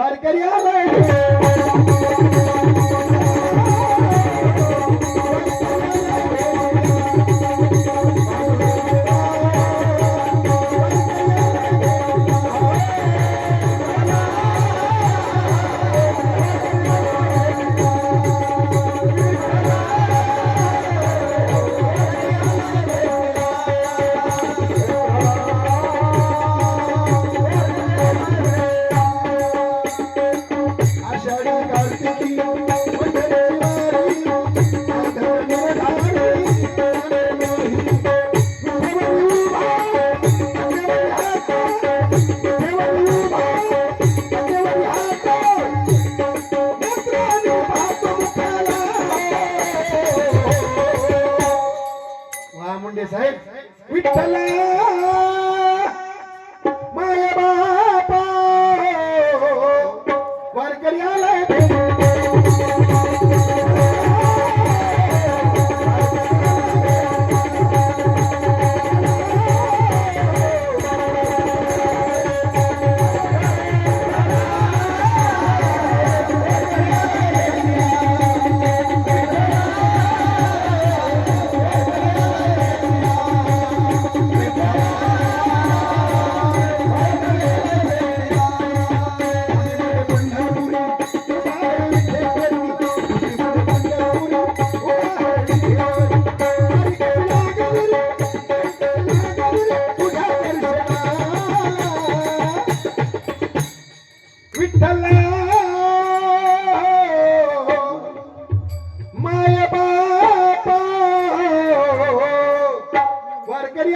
वारकरी आलाय साहेब विठ्ठला माया बापा वारकरी आलाय माया बापा वारकरी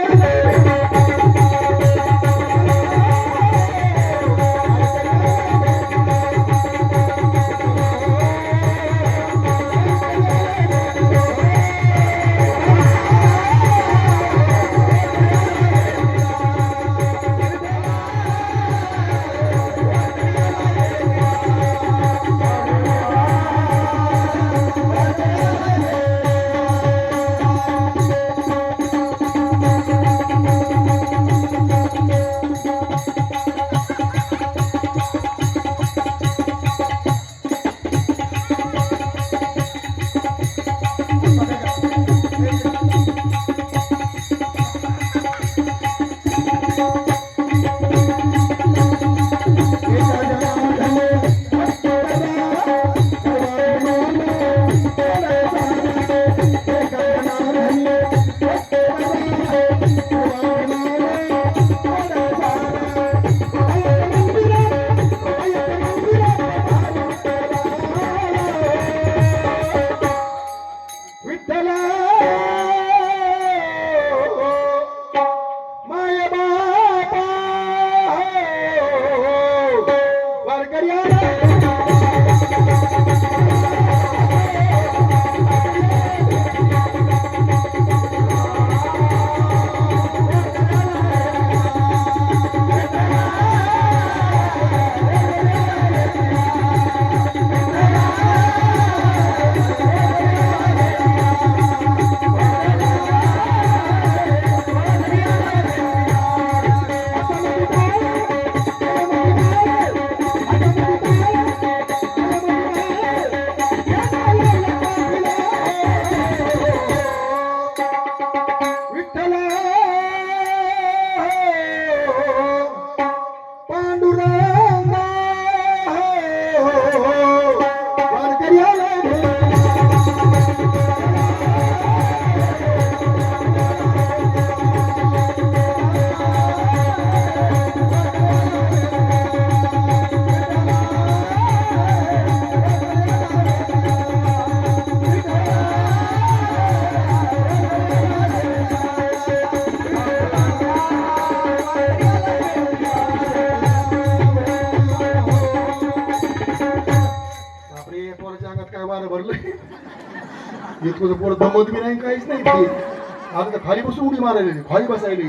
इतकं पोर दमत बी नाही काहीच नाही आता तर खाली बसून उडी मारायला खाली बसायला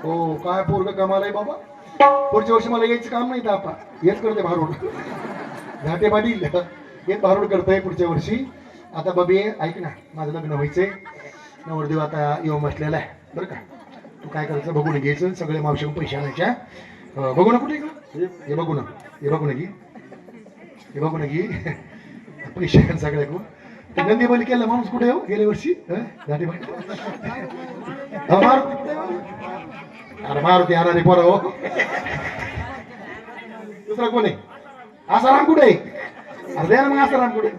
हो काय पोरग कमाल आहे बाबा पुढच्या वर्षी मला यायचं काम नाही आता हेच करते भारूड घाटे पाटील हेच भारूड करतोय पुढच्या वर्षी आता बबी ऐक ना माझं लग्न व्हायचंय नवरदेव आता येऊन बसलेला आहे बरं का तू काय करायचं बघून घ्यायचं सगळे मावशी पैसे आणायच्या बघू ना कुठे हे बघू ना घे हे बघू ना घे पैसे सगळ्याकडून ते नंदी बली केला माणूस कुठे हो गेल्या वर्षी झाली मारुती कुठे हो? अरे मारुती अरे पोरा हो दुसरा कोण आहे आसाराम कुठे आहे? अरे द्या ना मग आसाराम कुठे